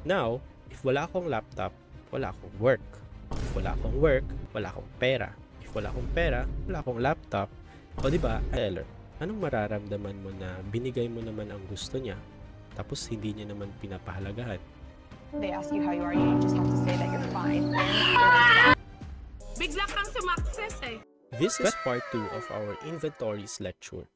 Now, if wala akong laptop, wala akong work. If wala akong work, wala akong pera. If wala akong pera, wala akong laptop. O diba, seller, anong mararamdaman mo na binigay mo naman ang gusto niya, tapos hindi niya naman pinapahalagahan? They ask you how you are, you just have to say that you're fine. Bigla kang sumakses eh. This is part 2 of our inventories lecture.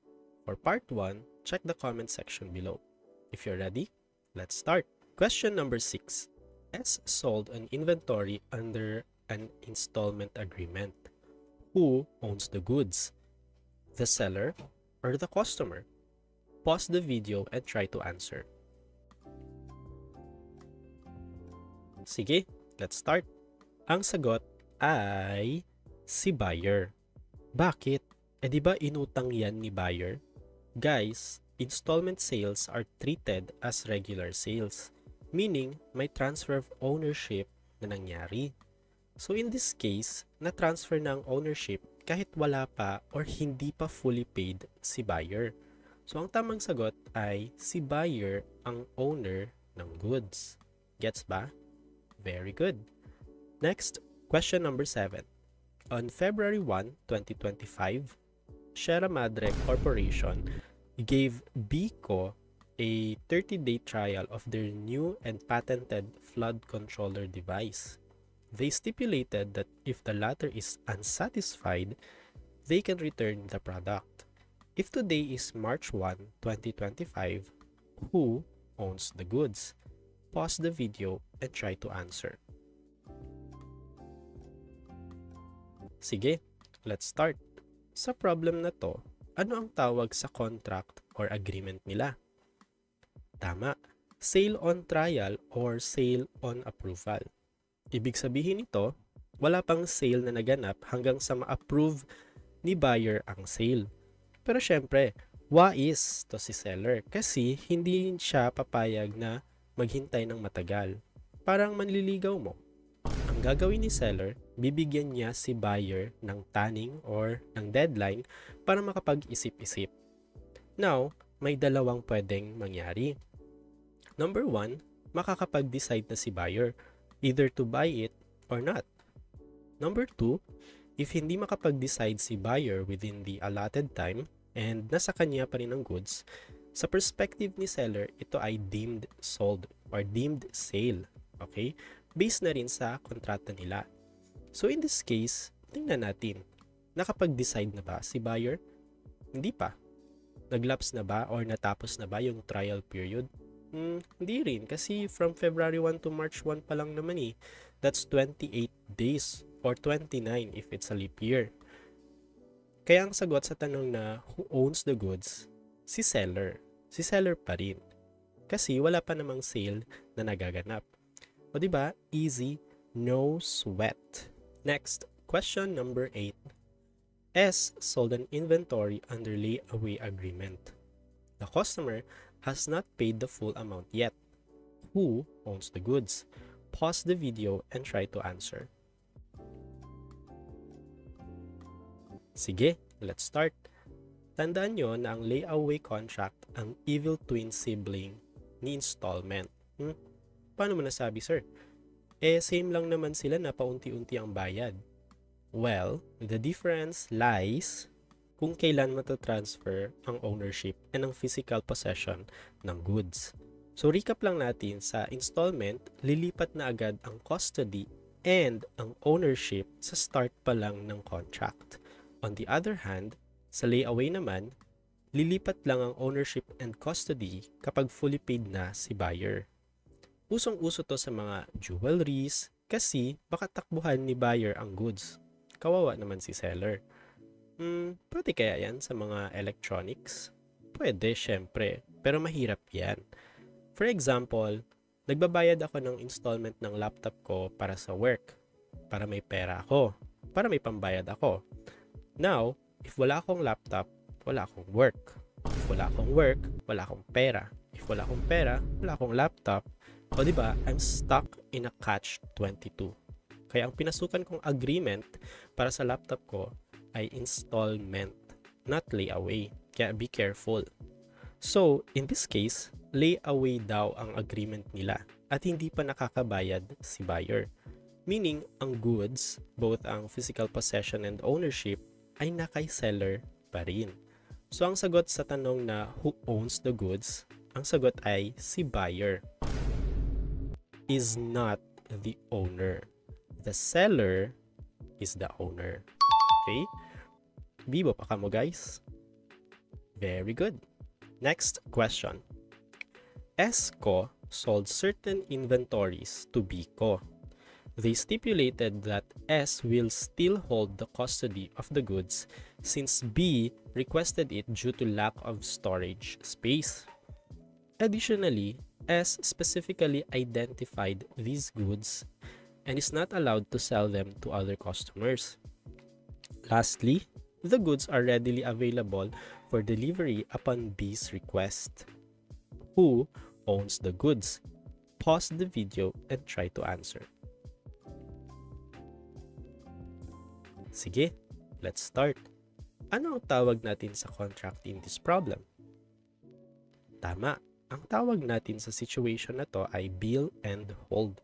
For part 1, check the comment section below. If you're ready, let's start. Question number 6. S sold an inventory under an installment agreement. Who owns the goods? The seller or the customer? Pause the video and try to answer. Sige, let's start. Ang sagot ay si buyer. Bakit? Di ba inutang yan ni buyer? Guys, installment sales are treated as regular sales, meaning may transfer of ownership na nangyari. So in this case, na-transfer na ang ownership kahit wala pa or hindi pa fully paid si buyer. So ang tamang sagot ay si buyer ang owner ng goods. Gets ba? Very good. Next, question number 7. On February 1, 2025, Sierra Madre Corporation gave BICO a 30-day trial of their new and patented flood controller device. They stipulated that if the latter is unsatisfied, they can return the product. If today is March 1, 2025, who owns the goods? Pause the video and try to answer. Sige, let's start. Sa problem na to, ano ang tawag sa contract or agreement nila? Tama, sale on trial or sale on approval. Ibig sabihin nito, wala pang sale na naganap hanggang sa ma-approve ni buyer ang sale. Pero syempre, wais to si seller kasi hindi siya papayag na maghintay ng matagal. Parang manliligaw mo. Ang gagawin ni seller, bibigyan niya si buyer ng taning or ng deadline para makapag-isip-isip. Now, may dalawang pwedeng mangyari. Number 1, makakapag-decide na si buyer either to buy it or not. Number 2, if hindi makapag-decide si buyer within the allotted time and nasa kanya pa rin ang goods, sa perspective ni seller, ito ay deemed sold or deemed sale. Okay? Based na rin sa kontrata nila. So in this case, tingnan natin. Nakapag-decide na ba si buyer? Hindi pa. Naglapse na ba or natapos na ba yung trial period? Hindi rin kasi from February 1 to March 1 pa lang naman eh. That's 28 days or 29 if it's a leap year. Kaya ang sagot sa tanong na who owns the goods? Si seller. Si seller pa rin. Kasi wala pa namang sale na nagaganap. O diba? Easy, no sweat. Next, question number 8. S sold an inventory under layaway agreement. The customer has not paid the full amount yet. Who owns the goods? Pause the video and try to answer. Sige, let's start. Tandaan nyo na ang layaway contract ang evil twin sibling ni installment. Paano mo nasabi, sir? Same lang naman sila na paunti-unti ang bayad. Well, the difference lies kung kailan matatransfer ang ownership and ang physical possession ng goods. So, recap lang natin, sa installment, lilipat na agad ang custody and ang ownership sa start pa lang ng contract. On the other hand, sa layaway naman, lilipat lang ang ownership and custody kapag fully paid na si buyer. Usong-uso to sa mga jewelries kasi baka takbuhan ni buyer ang goods. Kawawa naman si seller. Pwede kaya yan sa mga electronics? Pwede, syempre. Pero mahirap yan. For example, nagbabayad ako ng installment ng laptop ko para sa work. Para may pera ako. Para may pambayad ako. Now, if wala akong laptop, wala akong work. If wala akong work, wala akong pera. If wala akong pera, wala akong laptop. O diba, I'm stuck in a catch-22. Kaya ang pinasukan kong agreement para sa laptop ko ay installment, not layaway. Kaya be careful. So, in this case, layaway daw ang agreement nila. at hindi pa nakakabayad si buyer. Meaning, ang goods, both ang physical possession and ownership, ay nakay seller pa rin. So, ang sagot sa tanong na who owns the goods, ang sagot ay si buyer. Is not the owner. The seller is the owner. Okay? Bibo pa ka mo, guys? Very good. Next question. Esco sold certain inventories to Biko. They stipulated that S will still hold the custody of the goods since B requested it due to lack of storage space. Additionally, S specifically identified these goods and is not allowed to sell them to other customers. Lastly, the goods are readily available for delivery upon B's request. Who owns the goods? Pause the video and try to answer. Sige, let's start. Ano ang tawag natin sa contract in this problem? Tama, ang tawag natin sa situation na to ay bill and hold.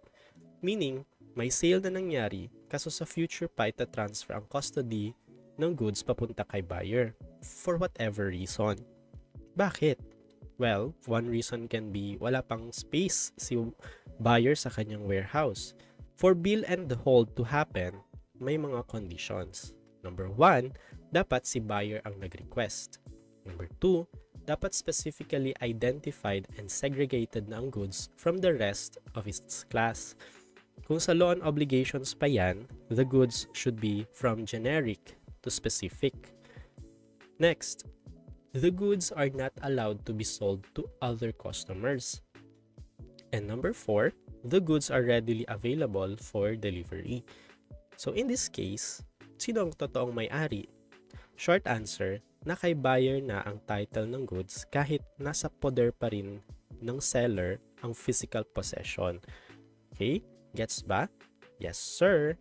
Meaning, may sale na nangyari kaso sa future pa ita-transfer ang custody ng goods papunta kay buyer for whatever reason. Bakit? Well, one reason can be wala pang space si buyer sa kanyang warehouse. For bill and hold to happen, may mga conditions. Number 1, dapat si buyer ang nag-request. Number 2, dapat specifically identified and segregated na ang goods from the rest of its class. Kung sa law and obligations pa yan, the goods should be from generic to specific. Next, the goods are not allowed to be sold to other customers. And number 4, the goods are readily available for delivery. So in this case, sino ang totoong may-ari? Short answer, na kay buyer na ang title ng goods kahit nasa poder pa rin ng seller ang physical possession. Okay? Gets ba? Yes, sir!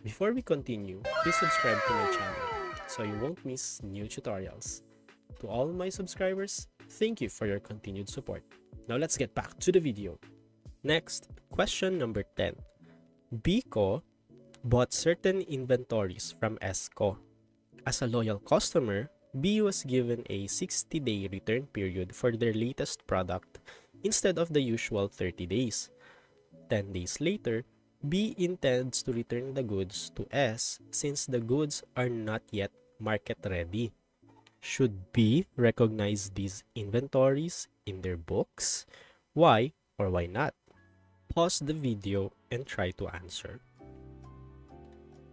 Before we continue, please subscribe to my channel so you won't miss new tutorials. To all my subscribers, thank you for your continued support. Now let's get back to the video. Next, question number 10. Biko bought certain inventories from Esco. As a loyal customer, B was given a 60-day return period for their latest product instead of the usual 30 days. 10 days later, B intends to return the goods to S since the goods are not yet market ready. Should B recognize these inventories in their books? Why or why not? Pause the video and try to answer.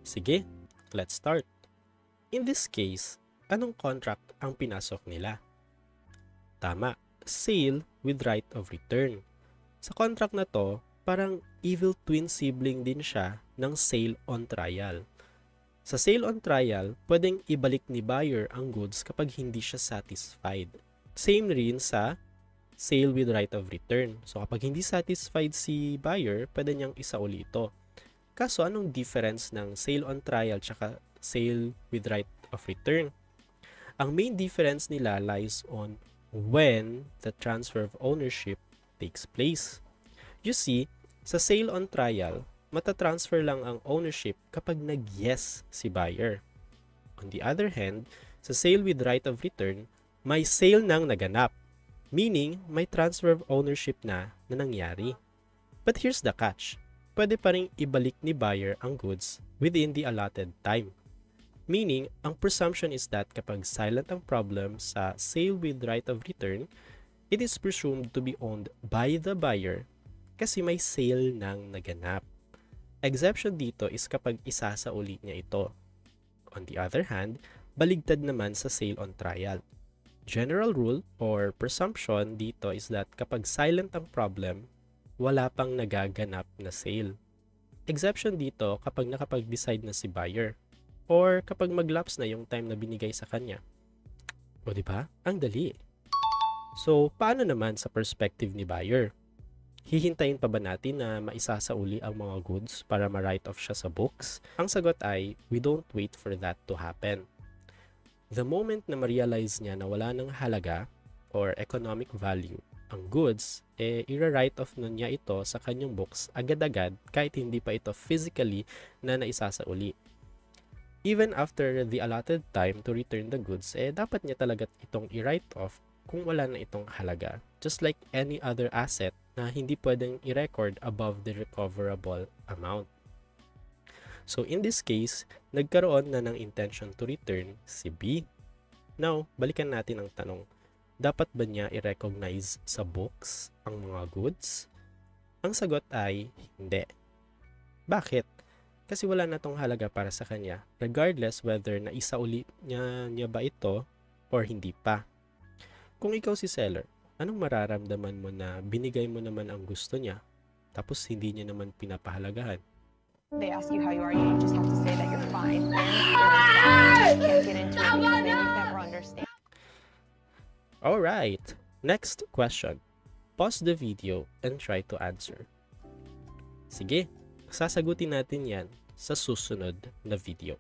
Sige, let's start. In this case, anong contract ang pinasok nila? Tama, sale with right of return. Sa contract na to, parang evil twin sibling din siya ng sale on trial. Sa sale on trial, pwedeng ibalik ni buyer ang goods kapag hindi siya satisfied. Same rin sa sale with right of return. So kapag hindi satisfied si buyer, pwede niyang isauli ito. Kaso anong difference ng sale on trial tsaka sale with right of return? Ang main difference nila lies on when the transfer of ownership takes place. You see, sa sale on trial, matatransfer lang ang ownership kapag nag-yes si buyer. On the other hand, sa sale with right of return, may sale nang naganap. Meaning, may transfer of ownership na nangyari. But here's the catch. Pwede pa rin ibalik ni buyer ang goods within the allotted time. Meaning, ang presumption is that kapag silent ang problem sa sale with right of return, it is presumed to be owned by the buyer kasi may sale nang naganap. Exception dito is kapag isasauli niya ito. On the other hand, baligtad naman sa sale on trial. General rule or presumption dito is that kapag silent ang problem, wala pang nagaganap na sale. Exception dito kapag nakapag-decide na si buyer or kapag mag-lapse na yung time na binigay sa kanya. O diba? Ang dali. So, paano naman sa perspective ni buyer? Hihintayin pa ba natin na maisasauli ang mga goods para ma-write off siya sa books? Ang sagot ay, we don't wait for that to happen. The moment na ma-realize niya na wala ng halaga or economic value ang goods, i-write off nun niya ito sa kanyang books agad-agad kahit hindi pa ito physically na naisasauli. Even after the allotted time to return the goods, dapat niya talaga itong i-write off kung wala na itong halaga. Just like any other asset na hindi pwedeng i-record above the recoverable amount. So in this case, nagkaroon na ng intention to return si B. Now, balikan natin ang tanong. Dapat ba niya i-recognize sa books ang mga goods? Ang sagot ay hindi. Bakit? Kasi wala na tong halaga para sa kanya, regardless whether naisauli niya ba ito or hindi pa. Kung ikaw si seller, anong mararamdaman mo na binigay mo naman ang gusto niya, tapos hindi niya naman pinapahalagahan? They ask you how you are, you just have to say that you're fine. You can't get into it because they would never understand. Alright, next question. Pause the video and try to answer. Sige, sasagutin natin yan sa susunod na video.